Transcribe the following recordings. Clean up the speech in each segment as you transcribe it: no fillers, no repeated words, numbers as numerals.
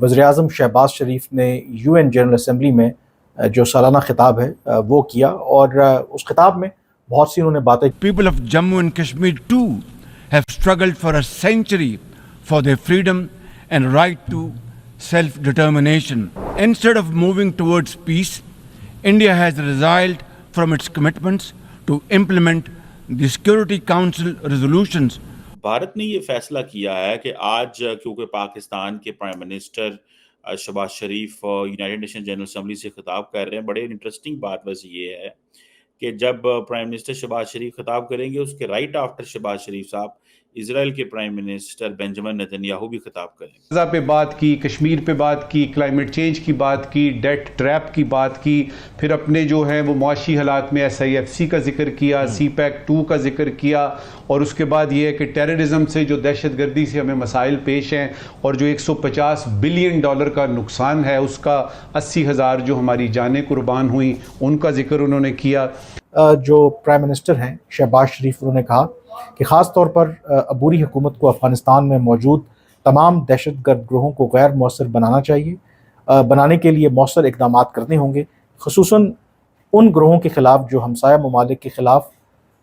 वज़ीर-ए-आज़म शहबाज शरीफ ने UN general assembly में जो सालाना खिताब है वो किया और उस खिताब में बहुत सी उन्होंने बातें। People of Jammu and Kashmir too have struggled for a century for their freedom and right to self-determination. Instead of moving towards peace, India has resiled from its commitments to implement the Security Council resolutions. Bharat ने ये फैसला किया है कि आज क्योंकि पाकिस्तान के prime minister Shahbaz शरीफ United nation general assembly से खिताब कर रहे हैं। बड़े इंटरेस्टिंग बात वैसे ये है कि जब प्राइम मिनिस्टर शहबाज शरीफ खिताब करेंगे उसके राइट आफ्टर शहबाज शरीफ साहब इजराइल के प्राइम मिनिस्टर बेंजामिन नेतन्याहू भी खिताब करें। गज़ा पे बात की, कश्मीर पे बात की, क्लाइमेट चेंज की बात की, डेट ट्रैप की बात की, फिर अपने जो है वो मुआशी हालात में SIFC का जिक्र किया, CPEC 2 का जिक्र किया, और उसके बाद ये है कि टेररिज्म से जो दहशत गर्दी से हमें मसाइल पेश हैं और जो $150 बिलियन का नुकसान है उसका 80,000 जो हमारी जानें कुर्बान हुई उनका जिक्र उन्होंने किया। जो प्राइम मिनिस्टर हैं शहबाज शरीफ, उन्होंने कहा कि ख़ास तौर पर अबूरी हुकूमत को अफ़गानिस्तान में मौजूद तमाम दहशतगर्द ग्रोहों को गैर मौसर बनाना चाहिए। बनाने के लिए मौसर इक़दाम करने होंगे, ख़ुसूसन उन ग्रोहों के ख़िलाफ़ जो हमसाया ममालिक के ख़िलाफ़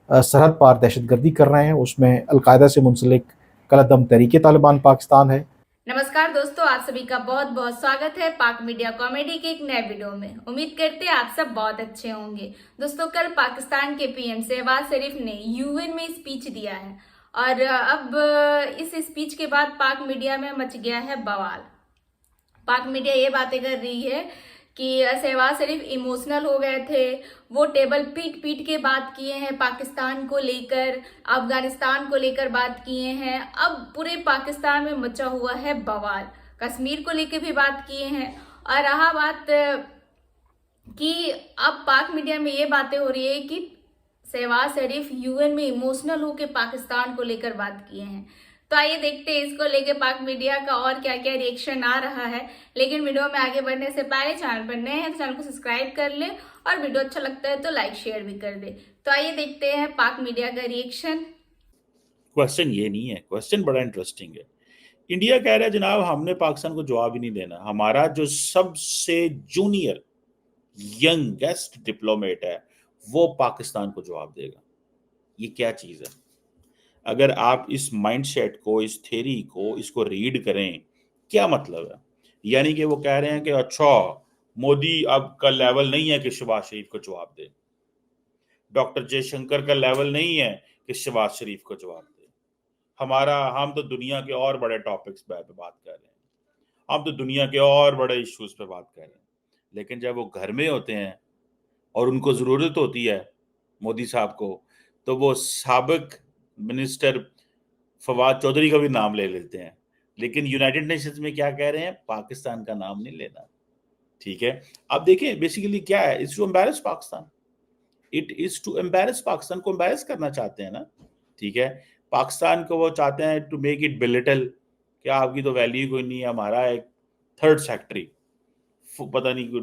सरहद पार दहशतगर्दी कर रहे हैं। उसमें अलकायदा से मुंसलिक कलअदम तहरीक तालिबान पाकिस्तान है। नमस्कार दोस्तों, आप सभी का बहुत बहुत स्वागत है पाक मीडिया कॉमेडी के एक नए वीडियो में। उम्मीद करते हैं आप सब बहुत अच्छे होंगे। दोस्तों, कल पाकिस्तान के PM शहबाज शरीफ ने UN में स्पीच दिया है और अब इस स्पीच के बाद पाक मीडिया में मच गया है बवाल। पाक मीडिया ये बातें कर रही है कि शहबाज शरीफ इमोशनल हो गए थे, वो टेबल पीट के बात किए हैं, पाकिस्तान को लेकर, अफगानिस्तान को लेकर बात किए हैं। अब पूरे पाकिस्तान में मचा हुआ है बवाल। कश्मीर को लेकर भी बात किए हैं और रहा बात कि अब पाक मीडिया में ये बातें हो रही है कि शहबाज शरीफ UN में इमोशनल होकर पाकिस्तान को लेकर बात किए हैं। तो आइए देखते हैं इसको लेके पाक मीडिया का और क्या क्या रिएक्शन आ रहा है। लेकिन वीडियो में आगे बढ़ने से पहले चैनल पर नए हैं तो चैनल को सब्सक्राइब कर ले और वीडियो अच्छा लगता है तो लाइक शेयर भी कर दे। तो आइए देखते हैं पाक मीडिया का रिएक्शन। क्वेश्चन ये नहीं है, क्वेश्चन बड़ा इंटरेस्टिंग है। इंडिया कह रहा है जनाब हमने पाकिस्तान को जवाब ही नहीं देना, हमारा जो सबसे जूनियर यंगेस्ट डिप्लोमेट है वो पाकिस्तान को जवाब देगा। ये क्या चीज़ है? अगर आप इस माइंडसेट को, इस थ्योरी को, इसको रीड करें, क्या मतलब है? यानी कि वो कह रहे हैं कि अच्छा मोदी अब का लेवल नहीं है कि शहबाज शरीफ को जवाब दे, डॉक्टर जयशंकर का लेवल नहीं है कि शहबाज शरीफ को जवाब दे। हम तो दुनिया के और बड़े टॉपिक्स पे बात कर रहे हैं, हम तो दुनिया के और बड़े इश्यूज पे बात कर रहे हैं, लेकिन जब वो घर में होते हैं और उनको ज़रूरत होती है मोदी साहब को, तो वो साबिक मिनिस्टर फवाद चौधरी का भी नाम ले लेते हैं। लेकिन यूनाइटेड नेशंस में क्या कह रहे हैं? पाकिस्तान का नाम नहीं लेना। ठीक है, अब देखें बेसिकली क्या है, it's to embarrass Pakistan, it is to embarrass Pakistan को एम्बैरस करना चाहते हैं ना। ठीक है, पाकिस्तान को वो चाहते हैं टू मेक इट बिलिटल, क्या आपकी तो वैल्यू कोई नहीं है, हमारा एक थर्ड सेक्रेटरी पता नहीं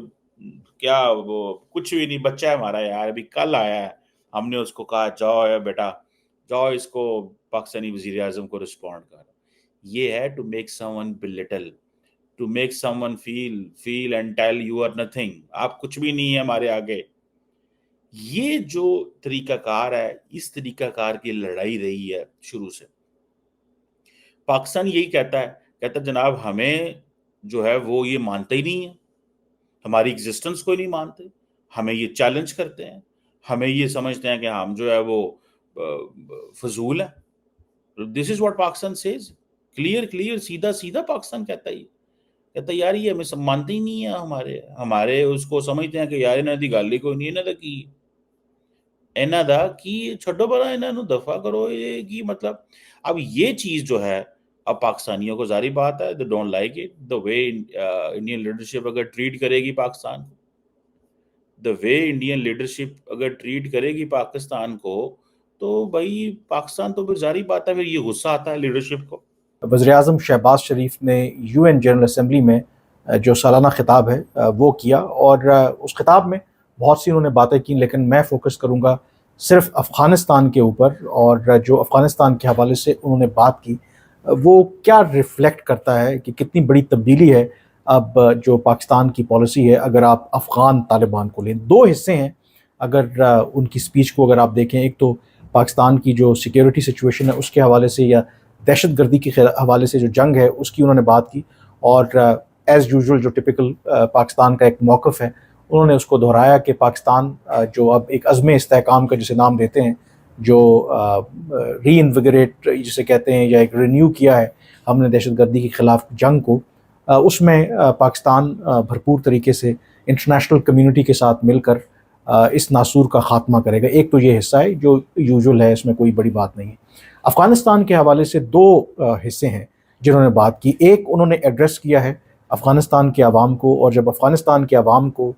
क्या, वो कुछ भी नहीं, बच्चा है हमारा यार, अभी कल आया है, हमने उसको कहा जाओ बेटा जाओ इसको पाकिस्तानी वज़ीर-ए-आज़म को रिस्पॉन्ड कर। ये है to make someone belittle, to make someone feel and tell you are nothing, आप कुछ भी नहीं है हमारे आगे। ये जो तरीकाकार है, इस तरीकाकार की लड़ाई रही है शुरू से। पाकिस्तान यही कहता जनाब हमें जो है वो ये मानते ही नहीं है, हमारी एग्जिस्टेंस को नहीं मानते, हमें ये चैलेंज करते हैं, हमें ये समझते हैं कि हम जो है वो फजूल है। This is what Pakistan says, clear सीधा पाकिस्तान कहता है यार ये हमें मानते ही नहीं है, हमारे उसको समझते हैं कि यार इन्हां दी गल ही कोई नहीं, इन्हां दा की छड्डो परा, इन्हां नूं दफा करो, ये की मतलब। अब ये चीज जो है अब पाकिस्तानियों को जारी बात है, they don't like it the way Indian leadership अगर ट्रीट करेगी पाकिस्तान को, द वे इंडियन लीडरशिप अगर ट्रीट करेगी पाकिस्तान को, तो भाई पाकिस्तान तो फिर जारी बात है, फिर ये गुस्सा आता है लीडरशिप को। वज़ीर-ए-आज़म शहबाज शरीफ ने UN जनरल असम्बली में जो सालाना खिताब है वो किया और उस खिताब में बहुत सी उन्होंने बातें की, लेकिन मैं फोकस करूंगा सिर्फ अफ़गानिस्तान के ऊपर। और जो अफ़गानिस्तान के हवाले से उन्होंने बात की वो क्या रिफ्लेक्ट करता है कि कितनी बड़ी तब्दीली है اب جو پاکستان کی پالیسی ہے، اگر آپ افغان طالبان کو لیں، دو حصے ہیں اگر ان کی سپیچ کو اگر آپ دیکھیں. ایک تو پاکستان کی جو سیکیورٹی سچویشن ہے اس کے حوالے سے یا دہشت گردی کے حوالے سے جو جنگ ہے اس کی انہوں نے بات کی، اور ایز یوزول جو ٹپیکل پاکستان کا ایک موقف ہے انہوں نے اس کو دہرایا کہ پاکستان جو اب ایک عزم استحکام کا جسے نام دیتے ہیں، جو ری انویگریٹ جسے کہتے ہیں یا ایک رینیو کیا ہے ہم نے دہشت گردی کے خلاف جنگ کو، اس میں پاکستان بھرپور طریقے سے انٹرنیشنل کمیونٹی کے ساتھ مل کر اس ناسور کا خاتمہ کرے گا. ایک تو یہ حصہ ہے جو یوزول ہے، اس میں کوئی بڑی بات نہیں ہے. افغانستان کے حوالے سے دو حصے ہیں جنہوں نے بات کی. ایک انہوں نے ایڈریس کیا ہے افغانستان کے عوام کو، اور جب افغانستان کے عوام کو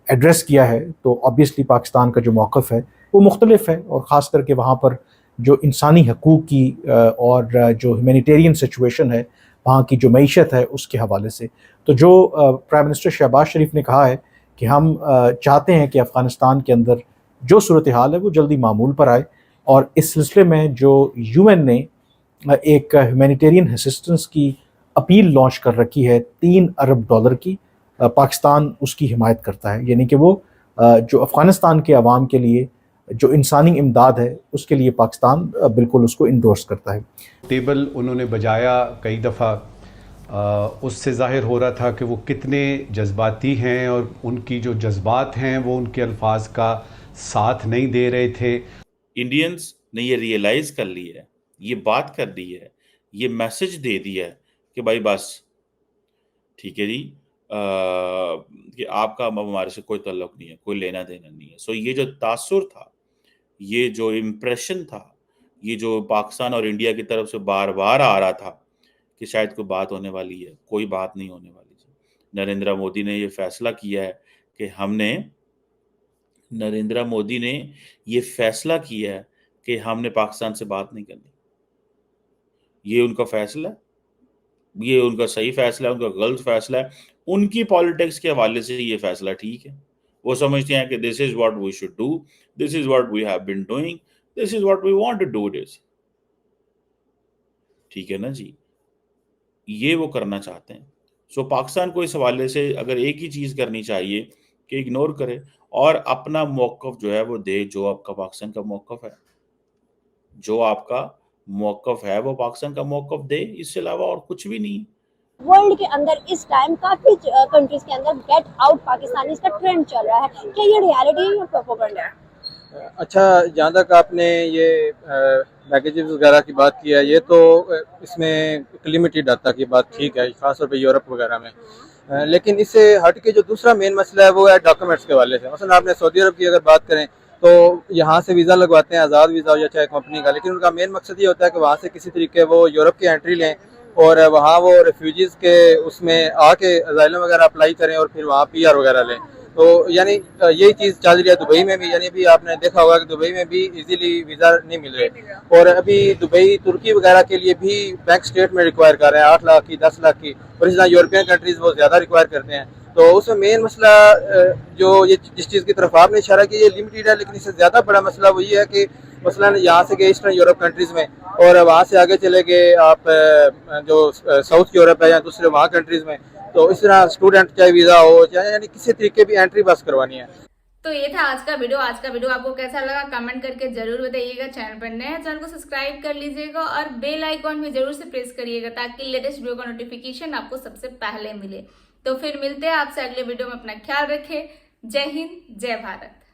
ایڈریس کیا ہے تو آبویسلی پاکستان کا جو موقف ہے وہ مختلف ہے، اور خاص کر کے وہاں پر جو انسانی حقوق کی اور جو ہیومینیٹیرین سچویشن ہے، وہاں کی جو معیشت ہے اس کے حوالے سے. تو جو پرائم منسٹر شہباز شریف نے کہا ہے کہ ہم چاہتے ہیں کہ افغانستان کے اندر جو صورتحال ہے وہ جلدی معمول پر آئے، اور اس سلسلے میں جو یو این نے ایک ہیومینیٹیرین اسسٹنس کی اپیل لانچ کر رکھی ہے $3 ارب کی، پاکستان اس کی حمایت کرتا ہے. یعنی کہ وہ جو افغانستان کے عوام کے لیے جو انسانی امداد ہے اس کے لیے پاکستان بالکل اس کو انڈورس کرتا ہے. ٹیبل انہوں نے بجایا کئی دفعہ، اس سے ظاہر ہو رہا تھا کہ وہ کتنے جذباتی ہیں، اور ان کی جو جذبات ہیں وہ ان کے الفاظ کا ساتھ نہیں دے رہے تھے. انڈینز نے یہ ریئلائز کر لی ہے، یہ بات کر دی ہے، یہ میسج دے دیا ہے کہ بھائی بس ٹھیک ہے جی، کہ آپ کا ہمارے سے کوئی تعلق نہیں ہے، کوئی لینا دینا نہیں ہے. سو یہ جو تاثر تھا، یہ جو امپریشن تھا، یہ جو پاکستان اور انڈیا کی طرف سے بار بار آ رہا تھا کہ شاید کوئی بات ہونے والی ہے، کوئی بات نہیں ہونے والی. نریندر مودی نے یہ فیصلہ کیا ہے کہ نریندر مودی نے یہ فیصلہ کیا ہے کہ ہم نے پاکستان سے بات نہیں کرنی. یہ ان کا فیصلہ ہے، یہ ان کا صحیح فیصلہ ہے، ان کا غلط فیصلہ ہے. ان کی پالیٹکس کے حوالے سے یہ فیصلہ ٹھیک ہے. وہ سمجھتے ہیں کہ this is what we should do, this is what we have been doing, this is what we want to do this. ٹھیک ہے نا جی، یہ وہ کرنا چاہتے ہیں. سو پاکستان کو اس حوالے سے اگر ایک ہی چیز کرنی چاہیے کہ اگنور کرے اور اپنا موقف جو ہے وہ دے، جو آپ کا پاکستان کا موقف ہے، جو آپ کا موقف ہے وہ پاکستان کا موقف دے. اس سے علاوہ اور کچھ بھی نہیں. ورلڈ کے اندر اس ٹائم کافی کنٹریز کے اندر گیٹ آؤٹ پاکستانی اس کا ٹرینڈ چل رہا ہے. کیا یہ ریالٹی ہے یا پروپیگنڈا ہے؟ اچھا، جہاں تک آپ نے یہ پیکیجز وغیرہ کی بات کی ہے، یہ تو اس میں ایک لمیٹیڈ آتا کی بات ٹھیک ہے، خاص طور پہ یورپ وغیرہ میں. لیکن اس سے ہٹ کے جو دوسرا مین مسئلہ ہے وہ ہے ڈاکومنٹس کے حوالے سے. مثلا آپ نے سعودی عرب کی اگر بات کریں تو یہاں سے ویزا لگواتے ہیں، آزاد ویزا ہو یا چاہے کمپنی کا، لیکن ان کا مین مقصد یہ ہوتا ہے کہ وہاں سے کسی طریقے وہ یورپ کی انٹری لیں اور وہاں وہ ریفیوجیز کے اس میں آ کے اسائلم وغیرہ اپلائی کریں اور پھر وہاں PR وغیرہ لیں. تو یعنی یہی چیز چل رہی ہے دبئی میں بھی. یعنی ابھی آپ نے دیکھا ہوگا کہ دبئی میں بھی ایزیلی ویزا نہیں مل رہے، اور ابھی دبئی ترکی وغیرہ کے لیے بھی بینک سٹیٹمنٹ ریکوائر کر رہے ہیں 8 لاکھ کی، 10 لاکھ کی، اور اس طرح یورپین کنٹریز وہ زیادہ ریکوائر کرتے ہیں. تو اس میں مین مسئلہ جو یہ جس چیز کی طرف آپ نے اشارہ کیا یہ لمیٹیڈ ہے، لیکن اس سے زیادہ بڑا مسئلہ وہ یہ ہے کہ مثلا یہاں سے گئے ایسٹرن یورپ کنٹریز میں اور وہاں سے آگے چلے گئے آپ جو ساؤتھ یورپ ہے یا دوسرے وہاں کنٹریز میں، تو اس طرح اسٹوڈنٹ چاہے ویزا ہو چاہے یعنی کسی طریقے بھی انٹری بس کروانی ہے. تو یہ تھا آج کا ویڈیو آپ کو کیسا لگا کمنٹ کر کے ضرور بتائیے گا. چینل پر نئے ہیں چینل کو سبسکرائب کر لیجیے گا اور بیل آئیکن بھی ضرور سے پریس کریے گا تاکہ لیٹسٹ ویڈیو کا نوٹیفیکیشن آپ کو سب سے پہلے ملے. تو پھر ملتے ہیں آپ سے اگلے ویڈیو میں. اپنا خیال رکھیں. جے ہند، جے بھارت.